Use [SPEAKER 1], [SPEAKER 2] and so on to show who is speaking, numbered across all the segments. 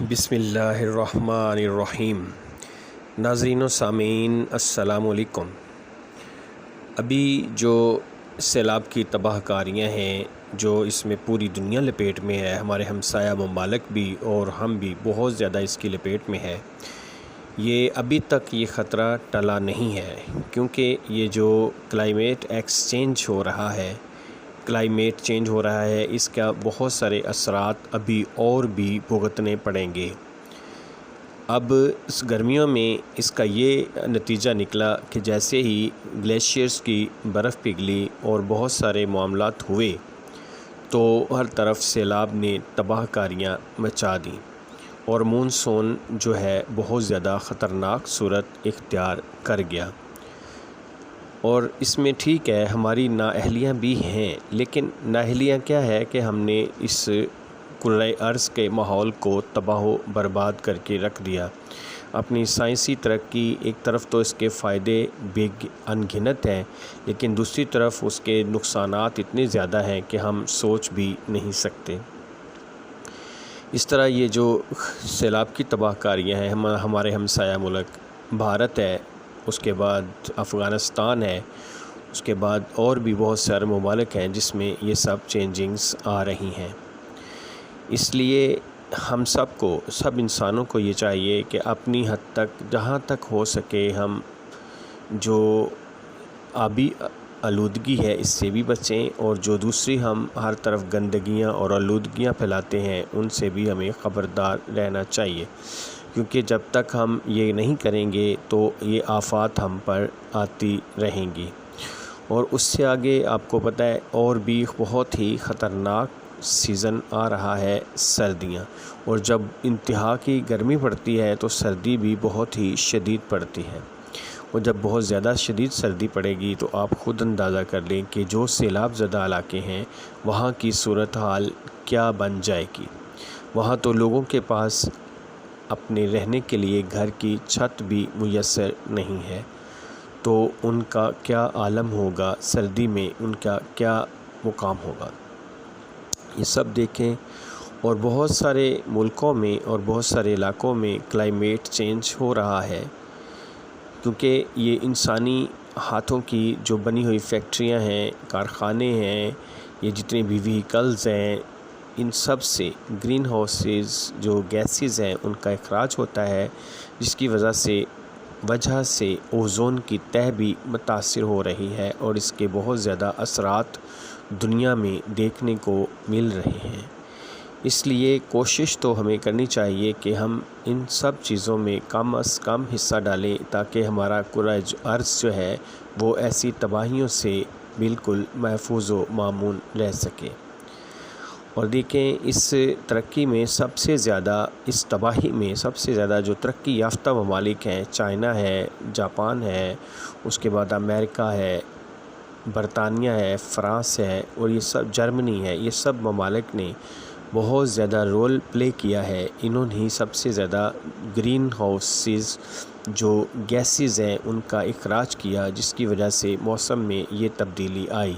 [SPEAKER 1] بسم اللہ الرحمن الرحیم۔ ناظرین و سامعین السلام علیکم۔ ابھی جو سیلاب کی تباہ کاریاں ہیں جو اس میں پوری دنیا لپیٹ میں ہے، ہمارے ہمسایہ ممالک بھی اور ہم بھی بہت زیادہ اس کی لپیٹ میں ہے، یہ ابھی تک یہ خطرہ ٹلا نہیں ہے، کیونکہ یہ جو کلائمیٹ ایکسچینج ہو رہا ہے، کلائمیٹ چینج ہو رہا ہے، اس کا بہت سارے اثرات ابھی اور بھی بھگتنے پڑیں گے۔ اب اس گرمیوں میں اس کا یہ نتیجہ نکلا کہ جیسے ہی گلیشیئرز کی برف پگھلی اور بہت سارے معاملات ہوئے تو ہر طرف سیلاب نے تباہ کاریاں مچا دیں اور مونسون جو ہے بہت زیادہ خطرناک صورت اختیار کر گیا۔ اور اس میں ٹھیک ہے ہماری نااہلیاں بھی ہیں، لیکن نااہلیاں کیا ہے کہ ہم نے اس کرۂ ارض کے ماحول کو تباہ و برباد کر کے رکھ دیا۔ اپنی سائنسی ترقی ایک طرف تو اس کے فائدے بے انگنت ہیں، لیکن دوسری طرف اس کے نقصانات اتنے زیادہ ہیں کہ ہم سوچ بھی نہیں سکتے۔ اس طرح یہ جو سیلاب کی تباہ کاریاں ہیں، ہمارے ہمسایہ ملک بھارت ہے، اس کے بعد افغانستان ہے، اس کے بعد اور بھی بہت سارے ممالک ہیں جس میں یہ سب چینجنگز آ رہی ہیں۔ اس لیے ہم سب انسانوں کو یہ چاہیے کہ اپنی حد تک جہاں تک ہو سکے ہم جو آبی آلودگی ہے اس سے بھی بچیں، اور جو دوسری ہم ہر طرف گندگیاں اور آلودگیاں پھیلاتے ہیں ان سے بھی ہمیں خبردار رہنا چاہیے، کیونکہ جب تک ہم یہ نہیں کریں گے تو یہ آفات ہم پر آتی رہیں گی۔ اور اس سے آگے آپ کو پتہ ہے اور بھی بہت ہی خطرناک سیزن آ رہا ہے، سردیاں، اور جب انتہا کی گرمی پڑتی ہے تو سردی بھی بہت ہی شدید پڑتی ہے، اور جب بہت زیادہ شدید سردی پڑے گی تو آپ خود اندازہ کر لیں کہ جو سیلاب زدہ علاقے ہیں وہاں کی صورتحال کیا بن جائے گی۔ وہاں تو لوگوں کے پاس اپنے رہنے کے لیے گھر کی چھت بھی میسر نہیں ہے، تو ان کا کیا عالم ہوگا، سردی میں ان کا کیا مقام ہوگا۔ یہ سب دیکھیں، اور بہت سارے ملکوں میں اور بہت سارے علاقوں میں کلائمیٹ چینج ہو رہا ہے، کیونکہ یہ انسانی ہاتھوں کی جو بنی ہوئی فیکٹریاں ہیں، کارخانے ہیں، یہ جتنے بھی وہیکلز ہیں، ان سب سے گرین ہاؤسز جو گیسز ہیں ان کا اخراج ہوتا ہے، جس کی وجہ سے اوزون کی تہہ بھی متاثر ہو رہی ہے، اور اس کے بہت زیادہ اثرات دنیا میں دیکھنے کو مل رہے ہیں۔ اس لیے کوشش تو ہمیں کرنی چاہیے کہ ہم ان سب چیزوں میں کم از کم حصہ ڈالیں، تاکہ ہمارا کرۂ ارض جو ہے وہ ایسی تباہیوں سے بالکل محفوظ و مامون رہ سکے۔ اور دیکھیں اس ترقی میں اس تباہی میں سب سے زیادہ جو ترقی یافتہ ممالک ہیں، چائنا ہے، جاپان ہے، اس کے بعد امریکہ ہے، برطانیہ ہے، فرانس ہے، اور یہ سب جرمنی ہے، یہ سب ممالک نے بہت زیادہ رول پلے کیا ہے۔ انہوں نے سب سے زیادہ گرین ہاؤسز جو گیسز ہیں ان کا اخراج کیا، جس کی وجہ سے موسم میں یہ تبدیلی آئی۔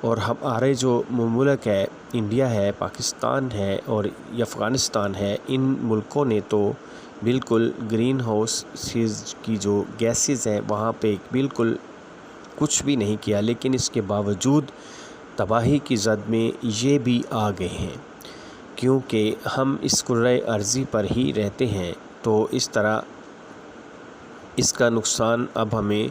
[SPEAKER 1] اور ہمارے جو ملک ہے، انڈیا ہے، پاکستان ہے اور افغانستان ہے، ان ملکوں نے تو بالکل گرین ہاؤسز کی جو گیسز ہیں وہاں پہ بالکل کچھ بھی نہیں کیا، لیکن اس کے باوجود تباہی کی زد میں یہ بھی آ گئے ہیں، کیونکہ ہم اس کرۂ ارضی پر ہی رہتے ہیں، تو اس طرح اس کا نقصان اب ہمیں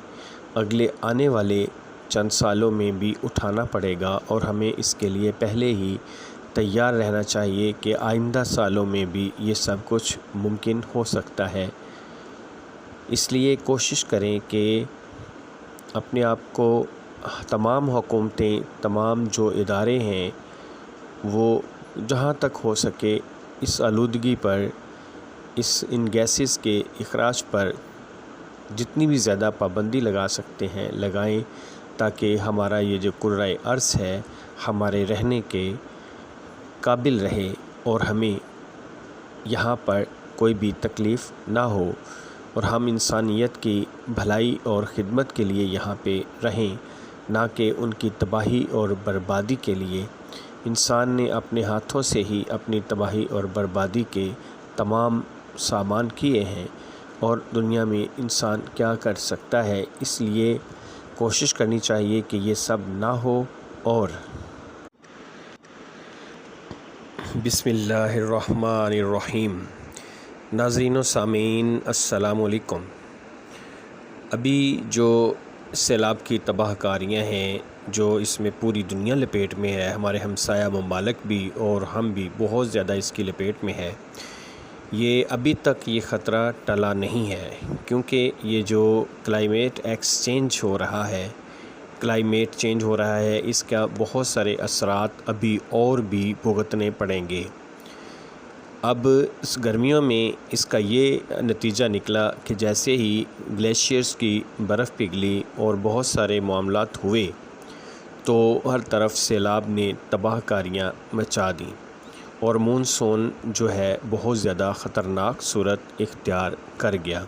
[SPEAKER 1] اگلے آنے والے چند سالوں میں بھی اٹھانا پڑے گا، اور ہمیں اس کے لیے پہلے ہی تیار رہنا چاہیے کہ آئندہ سالوں میں بھی یہ سب کچھ ممکن ہو سکتا ہے۔ اس لیے کوشش کریں کہ اپنے آپ کو تمام حکومتیں، تمام جو ادارے ہیں، وہ جہاں تک ہو سکے اس آلودگی پر، ان گیسز کے اخراج پر جتنی بھی زیادہ پابندی لگا سکتے ہیں لگائیں، تاکہ ہمارا یہ جو کرۂ ارض ہے ہمارے رہنے کے قابل رہے، اور ہمیں یہاں پر کوئی بھی تکلیف نہ ہو، اور ہم انسانیت کی بھلائی اور خدمت کے لیے یہاں پہ رہیں، نہ کہ ان کی تباہی اور بربادی کے لیے۔ انسان نے اپنے ہاتھوں سے ہی اپنی تباہی اور بربادی کے تمام سامان کیے ہیں، اور دنیا میں انسان کیا کر سکتا ہے، اس لیے کوشش کرنی چاہیے کہ یہ سب نہ ہو۔ اور بسم اللہ الرحمن الرحیم۔ ناظرین و سامعین السلام علیکم۔ ابھی جو سیلاب کی تباہ کاریاں ہیں جو اس میں پوری دنیا لپیٹ میں ہے، ہمارے ہمسایہ ممالک بھی اور ہم بھی بہت زیادہ اس کی لپیٹ میں ہے، یہ ابھی تک یہ خطرہ ٹلا نہیں ہے، کیونکہ یہ جو کلائمیٹ ایکسچینج ہو رہا ہے، کلائمیٹ چینج ہو رہا ہے، اس کا بہت سارے اثرات ابھی اور بھی بھگتنے پڑیں گے۔ اب اس گرمیوں میں اس کا یہ نتیجہ نکلا کہ جیسے ہی گلیشیئرز کی برف پگھلی اور بہت سارے معاملات ہوئے تو ہر طرف سیلاب نے تباہ کاریاں مچا دیں، اور مونسون جو ہے بہت زیادہ خطرناک صورت اختیار کر گیا۔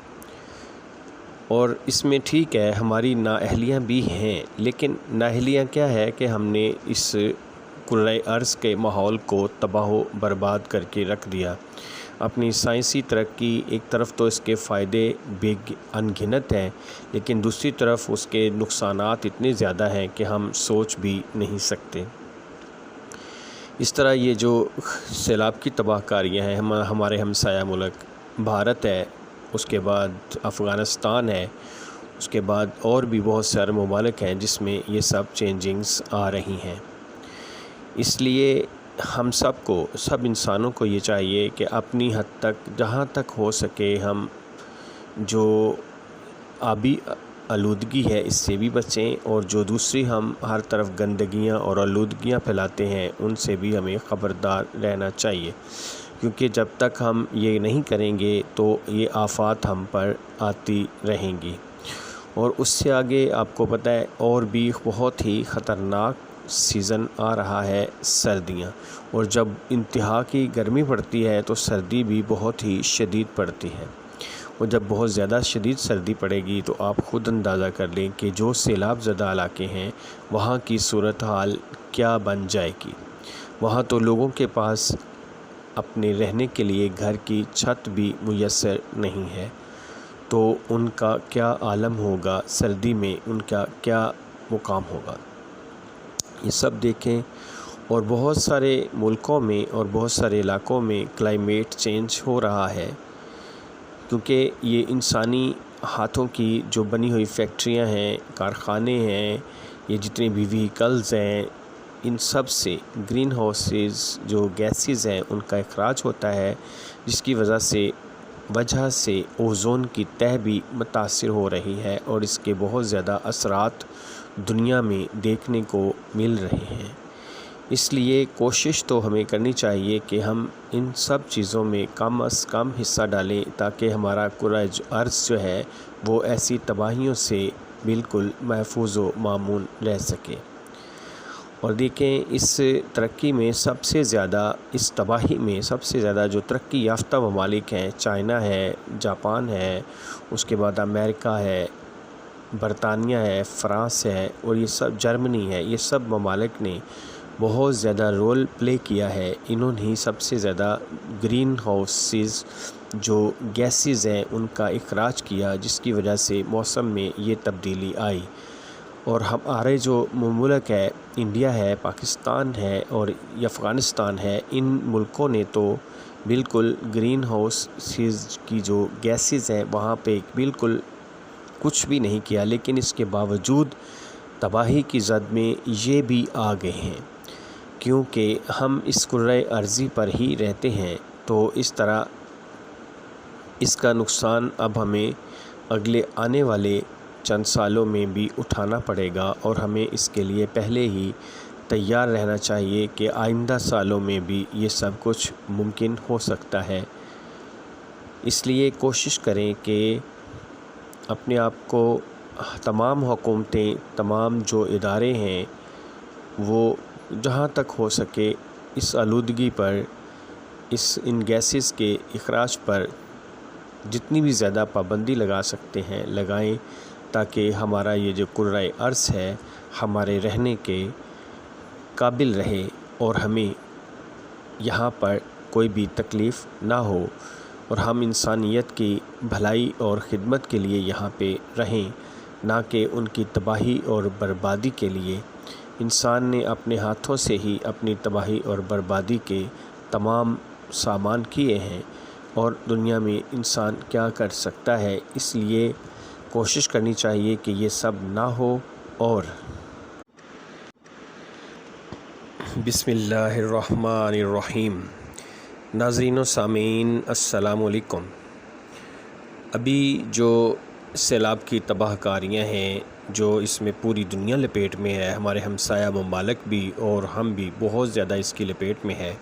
[SPEAKER 1] اور اس میں ٹھیک ہے ہماری نااہلیاں بھی ہیں، لیکن نااہلیاں کیا ہے کہ ہم نے اس کرۂ ارض کے ماحول کو تباہ و برباد کر کے رکھ دیا۔ اپنی سائنسی ترقی ایک طرف تو اس کے فائدے بے انگنت ہیں، لیکن دوسری طرف اس کے نقصانات اتنے زیادہ ہیں کہ ہم سوچ بھی نہیں سکتے۔ اس طرح یہ جو سیلاب کی تباہ کاریاں ہیں، ہمارے ہمسایہ ملک بھارت ہے، اس کے بعد افغانستان ہے، اس کے بعد اور بھی بہت سارے ممالک ہیں جس میں یہ سب چینجنگز آ رہی ہیں۔ اس لیے ہم سب انسانوں کو یہ چاہیے کہ اپنی حد تک جہاں تک ہو سکے ہم جو آبی آلودگی ہے اس سے بھی بچیں، اور جو دوسری ہم ہر طرف گندگیاں اور آلودگیاں پھیلاتے ہیں ان سے بھی ہمیں خبردار رہنا چاہیے، کیونکہ جب تک ہم یہ نہیں کریں گے تو یہ آفات ہم پر آتی رہیں گی۔ اور اس سے آگے آپ کو پتہ ہے اور بھی بہت ہی خطرناک سیزن آ رہا ہے، سردیاں، اور جب انتہا کی گرمی پڑتی ہے تو سردی بھی بہت ہی شدید پڑتی ہے، اور جب بہت زیادہ شدید سردی پڑے گی تو آپ خود اندازہ کر لیں کہ جو سیلاب زدہ علاقے ہیں وہاں کی صورتحال کیا بن جائے گی۔ وہاں تو لوگوں کے پاس اپنے رہنے کے لیے گھر کی چھت بھی میسر نہیں ہے، تو ان کا کیا عالم ہوگا، سردی میں ان کا کیا مقام ہوگا۔ یہ سب دیکھیں، اور بہت سارے ملکوں میں اور بہت سارے علاقوں میں کلائمیٹ چینج ہو رہا ہے، کیونکہ یہ انسانی ہاتھوں کی جو بنی ہوئی فیکٹریاں ہیں، کارخانے ہیں، یہ جتنے بھی وہیکلز ہیں، ان سب سے گرین ہاؤسز جو گیسز ہیں ان کا اخراج ہوتا ہے، جس کی وجہ سے اوزون کی تہہ بھی متاثر ہو رہی ہے، اور اس کے بہت زیادہ اثرات دنیا میں دیکھنے کو مل رہے ہیں۔ اس لیے کوشش تو ہمیں کرنی چاہیے کہ ہم ان سب چیزوں میں کم از کم حصہ ڈالیں، تاکہ ہمارا کرۂ ارض جو ہے وہ ایسی تباہیوں سے بالکل محفوظ و مامون رہ سکے۔ اور دیکھیں اس ترقی میں اس تباہی میں سب سے زیادہ جو ترقی یافتہ ممالک ہیں، چائنا ہے، جاپان ہے، اس کے بعد امریکہ ہے، برطانیہ ہے، فرانس ہے، اور یہ سب جرمنی ہے، یہ سب ممالک نے بہت زیادہ رول پلے کیا ہے۔ انہوں نے سب سے زیادہ گرین ہاؤسز جو گیسز ہیں ان کا اخراج کیا، جس کی وجہ سے موسم میں یہ تبدیلی آئی۔ اور ہمارے جو ملک ہے، انڈیا ہے، پاکستان ہے اور افغانستان ہے، ان ملکوں نے تو بالکل گرین ہاؤسز کی جو گیسز ہیں وہاں پہ بالکل کچھ بھی نہیں کیا، لیکن اس کے باوجود تباہی کی زد میں یہ بھی آ گئے ہیں، کیونکہ ہم اس کرۂ ارضی پر ہی رہتے ہیں، تو اس طرح اس کا نقصان اب ہمیں اگلے آنے والے چند سالوں میں بھی اٹھانا پڑے گا، اور ہمیں اس کے لیے پہلے ہی تیار رہنا چاہیے کہ آئندہ سالوں میں بھی یہ سب کچھ ممکن ہو سکتا ہے۔ اس لیے کوشش کریں کہ اپنے آپ کو تمام حکومتیں، تمام جو ادارے ہیں، وہ جہاں تک ہو سکے اس آلودگی پر، ان گیسز کے اخراج پر جتنی بھی زیادہ پابندی لگا سکتے ہیں لگائیں، تاکہ ہمارا یہ جو کرۂ ارض ہے ہمارے رہنے کے قابل رہے، اور ہمیں یہاں پر کوئی بھی تکلیف نہ ہو اور ہم انسانیت کی بھلائی اور خدمت کے لیے یہاں پہ رہیں، نہ کہ ان کی تباہی اور بربادی کے لیے۔ انسان نے اپنے ہاتھوں سے ہی اپنی تباہی اور بربادی کے تمام سامان کیے ہیں، اور دنیا میں انسان کیا کر سکتا ہے؟ اس لیے کوشش کرنی چاہیے کہ یہ سب نہ ہو۔ اور بسم اللہ الرحمن الرحیم۔ ناظرین و سامعین السلام علیکم۔ ابھی جو سیلاب کی تباہ کاریاں ہیں جو اس میں پوری دنیا لپیٹ میں ہے، ہمارے ہمسایہ ممالک بھی اور ہم بھی بہت زیادہ اس کی لپیٹ میں ہے،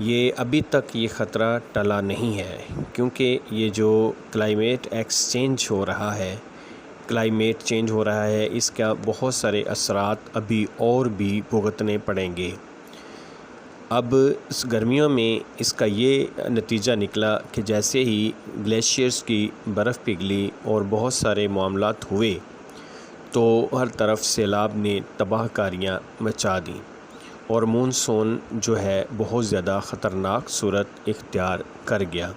[SPEAKER 1] یہ ابھی تک یہ خطرہ ٹلا نہیں ہے، کیونکہ یہ جو کلائمیٹ ایکسچینج ہو رہا ہے، کلائمیٹ چینج ہو رہا ہے، اس کا بہت سارے اثرات ابھی اور بھی بھگتنے پڑیں گے۔ اب اس گرمیوں میں اس کا یہ نتیجہ نکلا کہ جیسے ہی گلیشیئرز کی برف پگھلی اور بہت سارے معاملات ہوئے تو ہر طرف سیلاب نے تباہ کاریاں مچا دیں، اور مونسون جو ہے بہت زیادہ خطرناک صورت اختیار کر گیا۔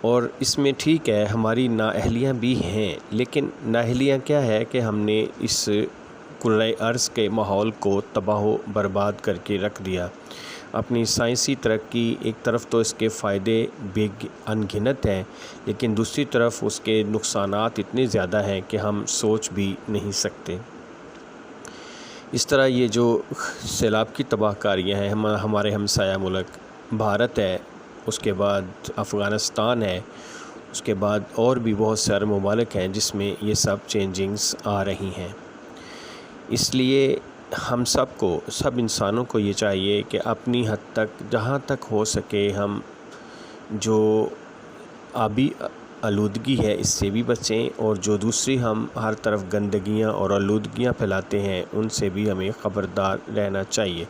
[SPEAKER 1] اور اس میں ٹھیک ہے ہماری نااہلیاں بھی ہیں، لیکن نااہلیاں کیا ہے کہ ہم نے اس کرۂ ارض کے ماحول کو تباہ و برباد کر کے رکھ دیا۔ اپنی سائنسی ترقی ایک طرف تو اس کے فائدے بے انگنت ہیں، لیکن دوسری طرف اس کے نقصانات اتنے زیادہ ہیں کہ ہم سوچ بھی نہیں سکتے۔ اس طرح یہ جو سیلاب کی تباہ کاریاں ہیں، ہمارے ہمسایہ ملک بھارت ہے، اس کے بعد افغانستان ہے، اس کے بعد اور بھی بہت سارے ممالک ہیں جس میں یہ سب چینجنگز آ رہی ہیں۔ اس لیے ہم سب انسانوں کو یہ چاہیے کہ اپنی حد تک جہاں تک ہو سکے ہم جو آبی آلودگی ہے اس سے بھی بچیں، اور جو دوسری ہم ہر طرف گندگیاں اور آلودگیاں پھیلاتے ہیں ان سے بھی ہمیں خبردار رہنا چاہیے،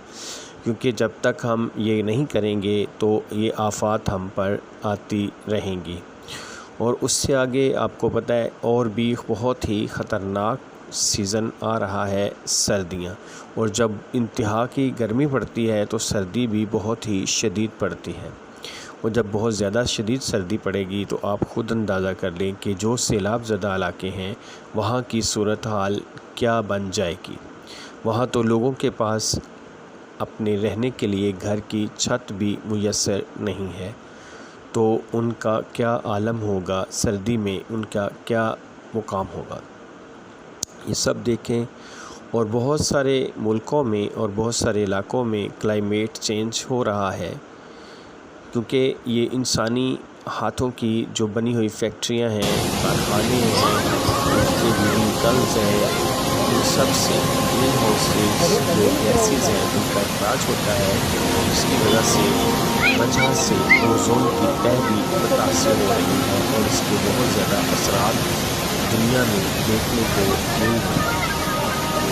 [SPEAKER 1] کیونکہ جب تک ہم یہ نہیں کریں گے تو یہ آفات ہم پر آتی رہیں گی۔ اور اس سے آگے آپ کو پتہ ہے اور بھی بہت ہی خطرناک سیزن آ رہا ہے، سردیاں، اور جب انتہا کی گرمی پڑتی ہے تو سردی بھی بہت ہی شدید پڑتی ہے، اور جب بہت زیادہ شدید سردی پڑے گی تو آپ خود اندازہ کر لیں کہ جو سیلاب زدہ علاقے ہیں وہاں کی صورتحال کیا بن جائے گی۔ وہاں تو لوگوں کے پاس اپنے رہنے کے لیے گھر کی چھت بھی میسر نہیں ہے، تو ان کا کیا عالم ہوگا، سردی میں ان کا کیا مقام ہوگا۔ یہ سب دیکھیں، اور بہت سارے ملکوں میں اور بہت سارے علاقوں میں کلائمیٹ چینج ہو رہا ہے، کیونکہ یہ انسانی ہاتھوں کی جو بنی ہوئی فیکٹریاں ہیں، کارخانے ہیں، وہیکلز ہیں، ان سب سے گرین ہاؤسز جو گیسز ہیں ان کا اخراج ہوتا ہے، جس کی وجہ سے اوزون کی تہہ بھی متاثر ہو رہی ہے، اور اس کے بہت زیادہ اثرات دنیا میں دیکھنے کو مل رہے ہیں۔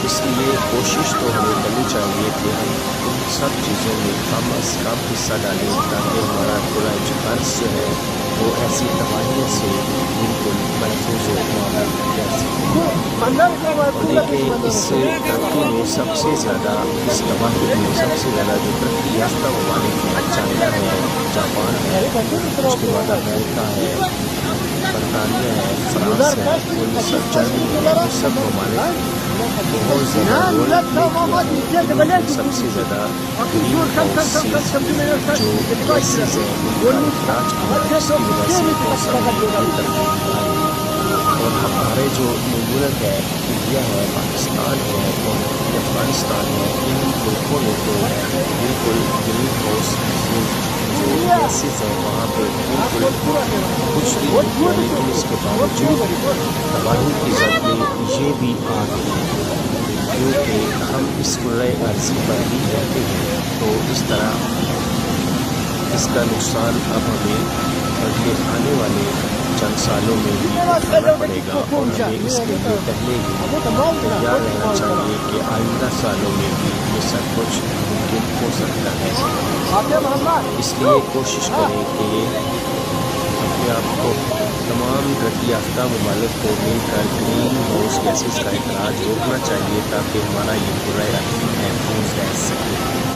[SPEAKER 1] اس لیے کوشش تو ہمیں کرنی چاہیے کہ ہم ان سب چیزوں میں کم از کم حصہ ڈالیں، تاکہ ہمارا کرۂ ارض جو ہے وہ ایسی تباہیوں سے بالکل محفوظ و معمول رہ سکے۔ دیکھیں اس ترقی میں سب سے زیادہ، اس تباہی میں سب سے زیادہ جو ترقی یافتہ ممالک ہیں، چائنا ہے، جاپان ہے، اس کے بعد امریکہ ہے، برطانیہ ہے، فرانس ہے، اور یہ سب جرمنی ہے، یہ سب ممالک بہت زیادہ رول پلے کیا، سب سے زیادہ گرین ہاؤسز جو گیسز ہیں ان کا اخراج کیا، جس کی وجہ سے موسم میں تبدیلی آئی، اور ہمارے جو ملک ہے، انڈیا ہے، پاکستان ہے اور افغانستان ہے، ان ملکوں میں تو بالکل گرین ہاؤس جو گیسز ہیں وہاں پہ بالکل کچھ بھی نہیں کیا، لیکن اس کے باوجود تباہی کی زد میں یہ بھی آ گئی ہے، کیونکہ ہم اس کرۂ ارض پر ہی رہتے ہیں، تو اس طرح اس کا نقصان اب ہمیں اگلے آنے والے چند سالوں میں بھی اٹھانا پڑے گا، اور ہمیں اس کے لیے پہلے ہی تیار رہنا چاہیے کہ آئندہ سالوں میں بھی یہ سب کچھ ممکن ہو سکتا ہے۔ اس لیے کوشش کریں کہ اپنے آپ کو تمام ترقی یافتہ ممالک کو مل کر گرین ہاؤس گیسز کا اخراج روکنا چاہیے، تاکہ ہمارا یہ کرۂ ارض محفوظ رہ سکے۔